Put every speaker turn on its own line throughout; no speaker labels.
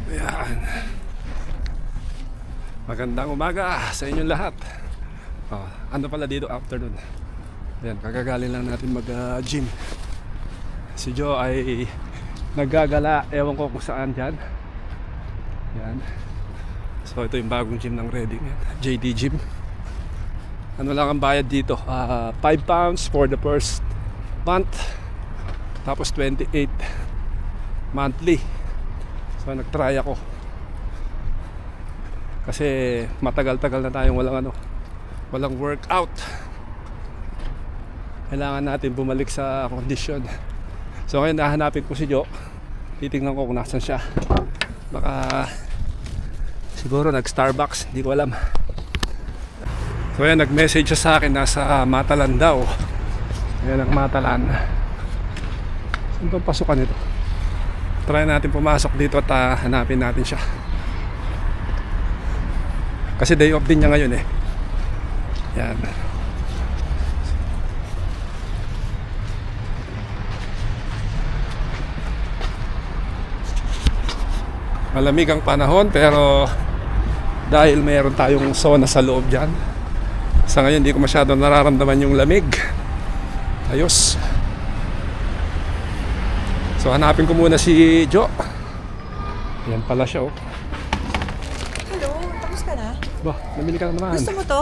Ayan. Magandang umaga sa inyong lahat. Ano pala dito afternoon. Ayan, kagagaling lang natin mag-gym. Si Joe ay naggagala, ewan ko kung saan dyan. Ayan. So ito yung bagong gym ng Reading, JD Gym. Ano lang ang bayad dito, 5 pounds for the first month, tapos 28 monthly. So nagtry ako kasi matagal-tagal na tayong walang workout. Kailangan natin bumalik sa kondisyon. So ngayon nahanapin ko si Joe. Titingnan ko kung nasan siya. Baka siguro nag-Starbucks, hindi ko alam. So ayan, nag-message siya sa akin, nasa Matalan daw. Ayan ang Matalan. Saan itong pasukan ito? Try natin pumasok dito at hanapin natin siya. Kasi day off din niya ngayon eh. Yan. Malamig ang panahon pero dahil mayroon tayong sauna sa loob dyan, sa ngayon hindi ko masyado nararamdaman yung lamig. Ayos. So hanapin ko muna si Joe. Yan pala siya oh.
Hello, tapos ka na?
Bah, namili ka na naman.
Gusto mo to?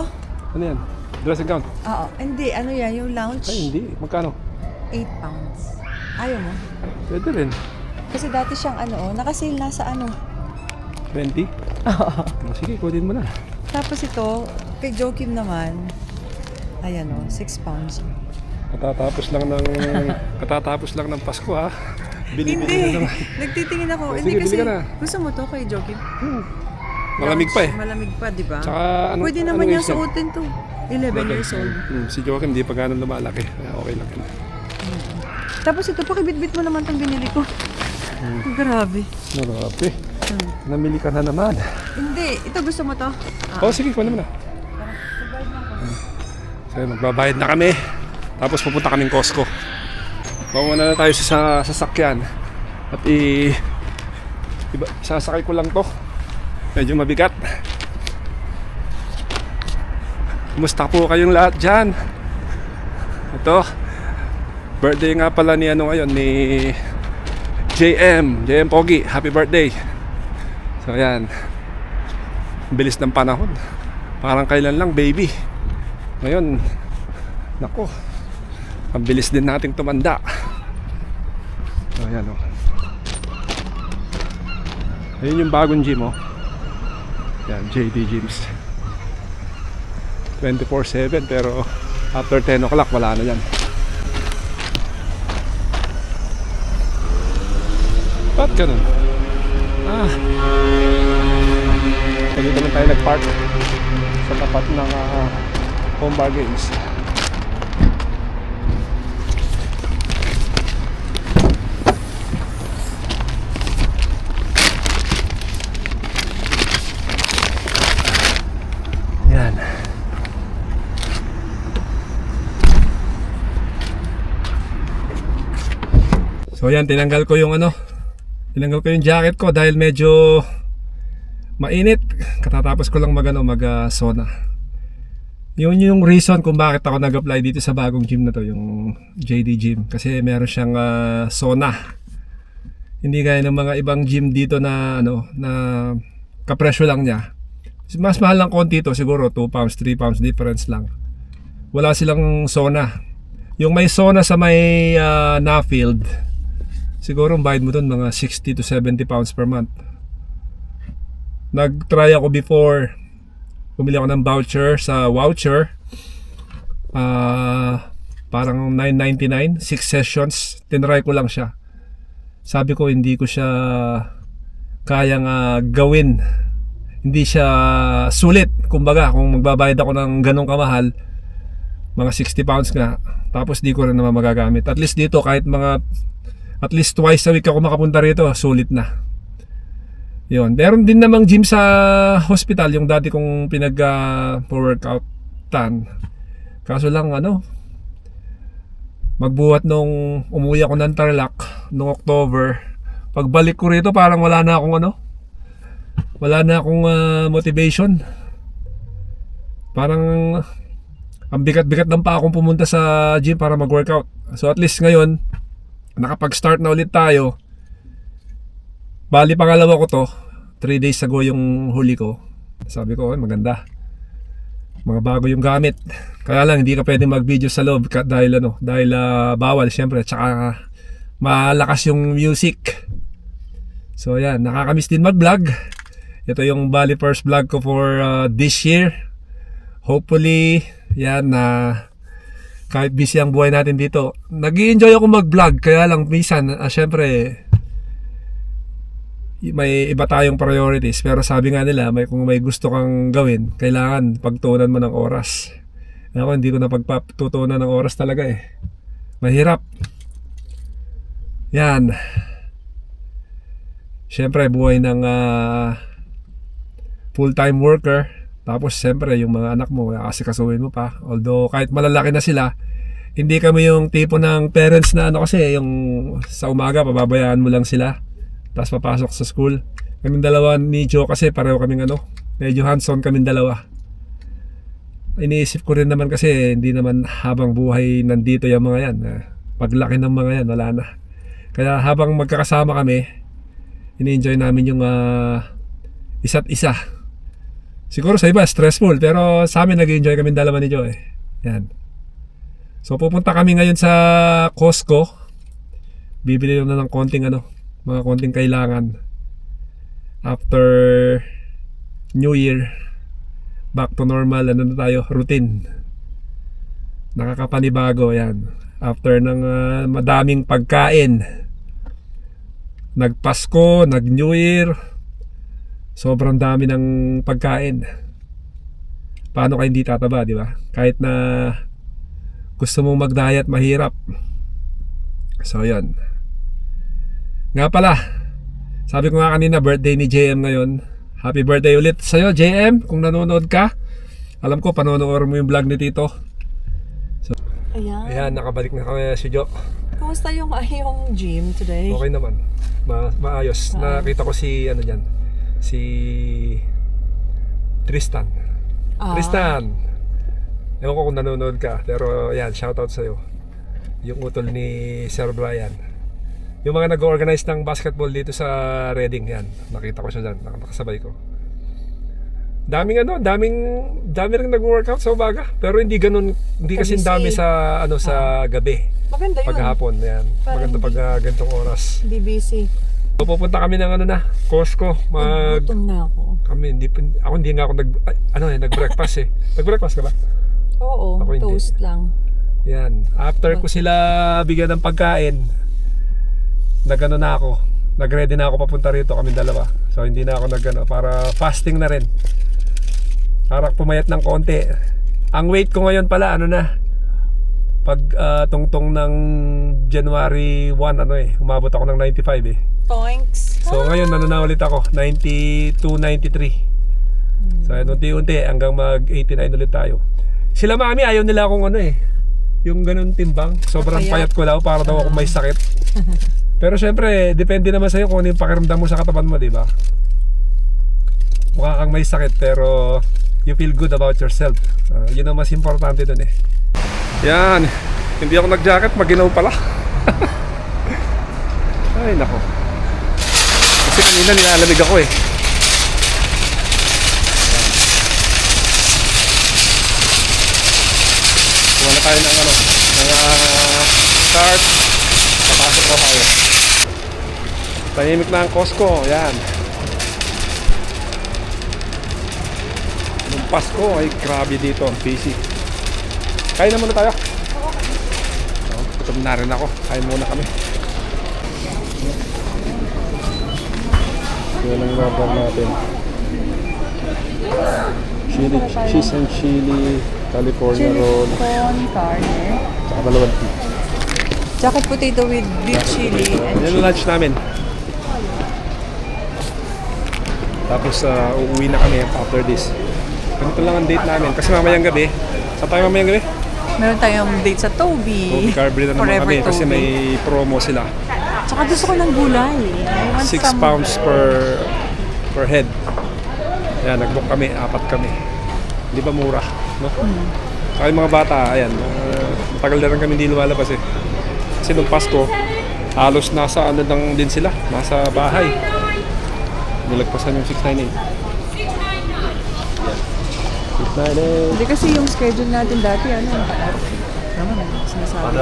Ano yan? Dressing gown?
Oo, hindi. Ano yan? Yung lounge?
Ay hindi, magkano?
8 pounds. Ayaw mo?
Pwede rin.
Kasi dati siyang nakasale na sa
20? Oo. Sige, kunin mo na.
Tapos ito, kay Joakim naman, ayan 6 pounds.
Katatapos lang ng Pasko ha.
Hindi,
na naman.
nagtitingin ako.
Oh,
Hindi
sige,
kasi,
bili ka na.
gusto mo to kay Joakim?
Malamig pa eh.
Malamig pa, di ba?
Tsaka
Pwede naman
age
niyang
niya?
suotin to. 11 years old.
Si Joakim hindi pa ganun lumalaki. Kaya okay lang yun.
Tapos ito, pakibitbit mo naman tong binili ko. Grabe.
Grabe. Namili ka na naman.
Hindi, ito gusto mo to?
Oh sige, kunin mo na. So magbabayad na kami. Tapos pupunta kaming Costco. Mauna na tayo sa sasakyan. At sasakay ko lang to. Medyo mabigat. Kumusta po kayong lahat dyan? Ito, birthday nga pala ni ngayon, ni JM Pogi. Happy birthday. So ayan, bilis ng panahon. Parang kailan lang baby. Ngayon, nako, ang bilis din nating tumanda. So ayan oh. Ayun yung bagong gym oh. Yan, JD Gyms 24/7 pero after 10 o'clock wala na yan. Ba't ganun? Dito naman tayo nag-park sa tapat ng Home Bar Games. Yan. So yan, tinanggal ko yung jacket ko dahil medyo mainit. Katatapos ko lang mag sauna. Yun yung reason kung bakit ako nag-apply dito sa bagong gym na to, yung JD Gym, kasi meron siyang sauna. Hindi gaya ng mga ibang gym dito na na kapresyo lang niya. Mas mahal lang konti to, siguro 2 pounds, 3 pounds difference lang. Wala silang sauna. Yung may sauna sa may Nuffield, siguro ang bayad mo doon mga 60 to 70 pounds per month. Nag-try ako before. Bumili ako ng voucher sa Voucher. Parang $9.99, 6 sessions. Tinry ko lang siya. Sabi ko hindi ko siya kayang gawin. Hindi siya sulit. Kumbaga, kung magbabayad ako ng ganong kamahal, mga 60 pounds nga. Tapos di ko rin naman magagamit. At least dito, at least twice a week ako makapunta rito, sulit na. Yun. Meron din namang gym sa hospital, yung dati kong workoutan. Kaso lang magbuhat nung umuwi ako ng Tarlac noong October, Pagbalik ko rito parang wala na akong wala na akong motivation. Parang ang bigat-bigat lang pa akong pumunta sa gym para mag-workout. So at least ngayon, nakapag-start na ulit tayo. Bali pangalawa ko to, 3 days ago yung huli ko. Sabi ko, maganda. Mga bago yung gamit. Kaya lang hindi ka pwedeng mag-video sa loob dahil bawal syempre, tsaka malakas yung music. So yan, nakakamiss din mag-vlog. Ito yung bali first vlog ko for this year. Hopefully, yan kahit busy ang buhay natin dito, nag-i-enjoy ako mag-vlog. Kaya lang minsan, syempre, may iba tayong priorities. Pero sabi nga nila, kung may gusto kang gawin, kailangan pagtuunan mo ng oras. Ako, hindi ko na pagtutuunan ng oras talaga Mahirap. Yan. Syempre, buhay ng full-time worker. Tapos siyempre yung mga anak mo asikasuhin mo pa. Although kahit malalaki na sila, hindi kami yung tipo ng parents na kasi yung sa umaga pababayaan mo lang sila tapos papasok sa school. Kaming dalawa ni Joe kasi pareho kaming medyo hands-on kaming dalawa. Iniisip ko rin naman kasi hindi naman habang buhay nandito yung mga yan. Paglaki ng mga yan wala na. Kaya habang magkakasama kami, ini-enjoy namin yung isa't isa. Siguro sa iba stressful, pero sa amin nag-enjoy kami dalawa ni Joe Yan. So pupunta kami ngayon sa Costco. Bibili lang na ng konting mga konting kailangan. After New Year, back to normal na tayo, routine. Nakakapanibago yan. After ng madaming pagkain. Nagpasko, nag-New Year, sobrang dami ng pagkain. Paano kayo hindi tataba, di ba? Kahit na gusto mong mag-diet, mahirap. So, yan. Nga pala, sabi ko nga kanina, birthday ni JM ngayon. Happy birthday ulit sa'yo, JM. Kung nanonood ka, alam ko, panonoorin mo yung vlog ni Tito. So, ayan, nakabalik na kami si Jo.
Kumusta yung gym today?
Okay naman. Maayos. Nakita ko si si Tristan. Tristan, ewan ko kung nanonood ka, pero yan, shoutout sa'yo. Yung utol ni Sir Brian, yung mga nag-organize ng basketball dito sa Reading, yan, nakita ko siya dyan, nakasabay ko. Daming rin nag-workout sa umaga, pero hindi kasing dami sa sa gabi.
Maganda yun.
Paghapon, yan. Maganda pag ganitong oras.
Hindi busy.
So, pupunta kami ng Costco.
Gutom na ako.
Hindi nga ako nag-breakfast Nag-breakfast ka ba?
Oo,
ako hindi.
toast lang.
Yan. After ko sila bigyan ng pagkain, na ako. Nag-ready na ako papunta rito, kami dalawa. So hindi na ako para fasting na rin. Para pumayat ng konti. Ang weight ko ngayon pala, pag tungtong ng January 1, umabot ako ng 95
Thanks.
So ngayon na ulit ako 92, 93. So unti-unti hanggang mag 89 ulit tayo. Sila mami ayaw nila akong yung ganun timbang. Sobrang payat ko daw para daw ako may sakit. Pero syempre depende naman sa'yo kung ano yung pakiramdam mo sa katawan mo, di ba? Mukha kang may sakit pero you feel good about yourself. Yun ang mas importante dun Yan. Hindi ako nag-jacket, maginaw pala. Ay nako. Kasi kanina nilalamig ako Kuha na tayo ng start. Papasok na tayo. Tahimik na ang Costco. Yan. Nung Pasko ay grabe dito. Busy. Kain na muna tayo. Gutom na rin ako. Kain muna kami. Yan ang order natin. Chili, cheese and chili, California roll,
Con carne.
tsaka dalawang tea.
Jacket potato with beef chili and
Yan ang lunch namin. Tapos uuwi na kami after this. Ganito lang ang date namin. Kasi mamayang gabi. Saan tayo mamayang gabi?
meron tayong date sa Toby.
Toby Carvery na naman
Forever
kami kasi
Toby.
may promo sila.
Tsaka Tsaka gusto ko ng gulay. I want
6
some-
pounds per head. Ayan, nag-book kami, 4 kami. Hindi ba mura, no? Kaya yung mga bata, ayan, matagal na rin kami hindi lumalabas eh. Kasi nung Pasko, halos nasa ano lang din sila, nasa bahay. Nilagpasan yung 698. Ayan. 698.
Hindi kasi yung schedule natin dati, ano, naman, sinasabi.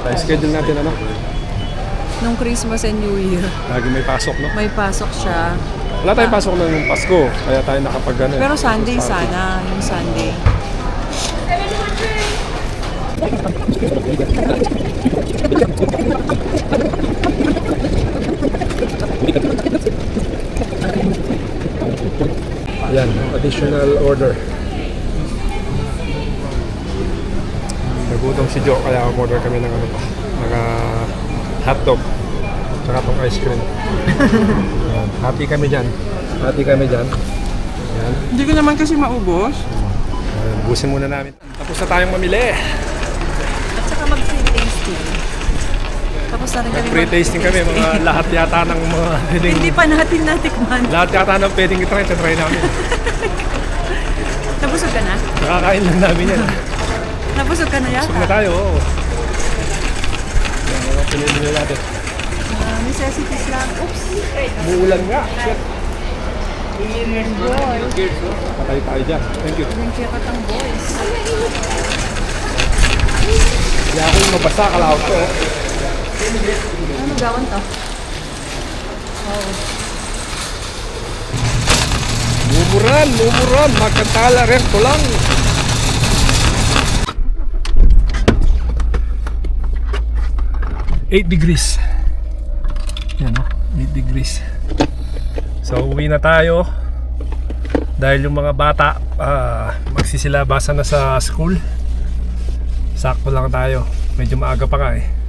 Ay, schedule natin ano?
Nung Christmas and New Year,
Lagi may pasok, no?
may pasok siya.
Wala tayong pasok na yung Pasko, kaya tayo nakapag ano.
Pero Sunday sana, yung Sunday.
Yan, additional order. Nagutom si Joe kaya order kami ng ano pa, ng hotdog tsaka tong ice cream. Yan. Happy kami dyan. Happy kami dyan. Yan.
Hindi ko naman kasi maubos.
Busin muna namin. Tapos na tayong mamili.
At saka mag-free tasting. Tapos na rin kami
Pre-tasting kami, mga lahat yata ng mga pwedeng,
Hindi pa natin natikman.
lahat yata ng pwedeng itry namin.
Nabusog ka na?
Nakakain lang namin yan.
Nabusog ka na yata?
Busog na tayo, oo. Yan, mga pinili natin.
Necessities lang. Oops!
Muulan nga. Shit. Patay tayo dyan. Thank you.
Yung katang boys.
Kaya ako yung mabasa, kalaot ko.
Ano gawan to?
Mumuran, magkantala rin ko lang. $8 degrees. Yan o, 8 degrees. So uwi na tayo. Dahil yung mga bata magsisilabasan na sa school. Sakto lang tayo. Medyo maaga pa nga eh.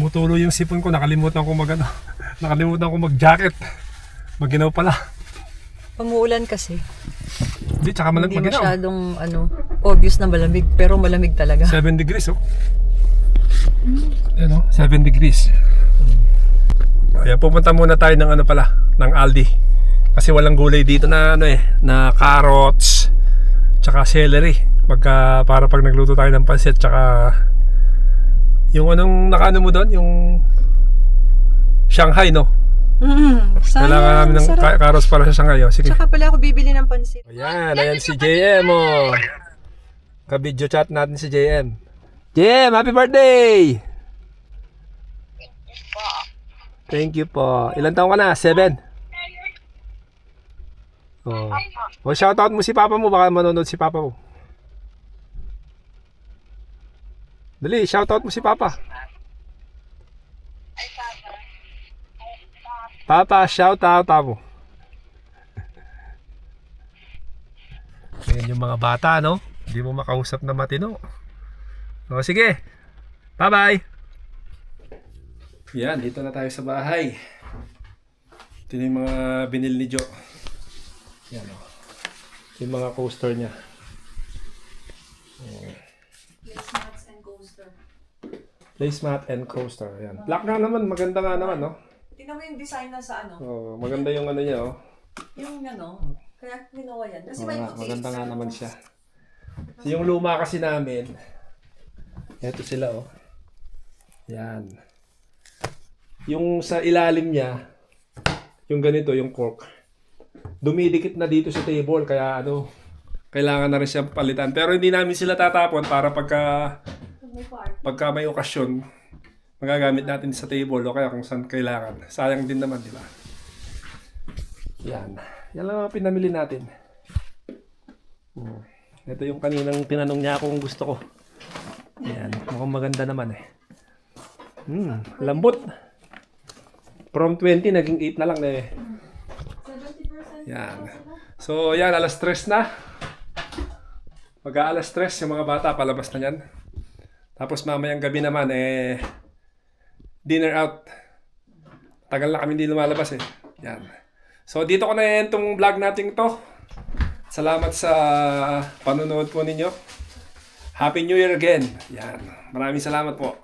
Tumutulo yung sipon ko, nakalimutan ko nakalimutan ko mag-jacket. Maginaw pala.
Pamuulan kasi.
Hindi, tsaka
Hindi
maginaw.
masyadong obvious na malamig, pero malamig talaga.
7 degrees, oh. Ano? 7 degrees. Kaya pupunta muna tayo ng ng Aldi. Kasi walang gulay dito na na carrots, tsaka celery. Para pag nagluto tayo ng pansit, tsaka yung nakaano mo doon, yung Shanghai, no? Kailangan namin ng carrots para sa Shanghai, oh. Sige.
Tsaka pala ako bibili ng pansit.
Ayan si JM, oh. Ka-video chat natin si JM. JM, happy birthday! Thank you po. Ilan taon ka na? 7? Oh. O shoutout mo si papa mo, baka manonood si papa mo. Dali, shoutout mo si papa. Papa, shoutout mo. Ayan yung mga bata, no? Hindi mo makausap na matino. O sige. Bye-bye. Yan, dito na tayo sa bahay. Ito yung mga binil ni Joe. Yan, o. Ito yung mga coaster niya.
Placemats and coaster.
Placemat and coaster. Yan. Black nga naman, maganda nga naman, no?
Tingnan mo yung design na sa
Oh, maganda yung niya, oh.
Yung kaya ginawa yan. Kasi
Oo
may
nga,
puti.
maganda nga naman siya. So, yung luma kasi namin, eto sila, oh. Yan. Yung sa ilalim niya, yung ganito, yung cork, dumidikit na dito sa table, kaya kailangan na rin siyang palitan. Pero hindi namin sila tatapon para pagka may okasyon, magagamit natin sa table o kaya kung saan kailangan. Sayang din naman, di ba? Yan. Yan lang ang pinamili natin. Ito yung kaninang tinanong niya ako kung gusto ko. Yan. Mukhang maganda naman eh. Lambot. From 20, naging 8 na lang na eh. 70%. Yan. So, yan. Alas 3 na. Mag-aalas 3 yung mga bata. Palabas na yan. Tapos mamayang gabi naman, dinner out. Tagal na kami hindi lumalabas eh. Yan. So dito ko na yan itong vlog natin to. Salamat sa panonood po ninyo. Happy New Year again. Yan. Maraming salamat po.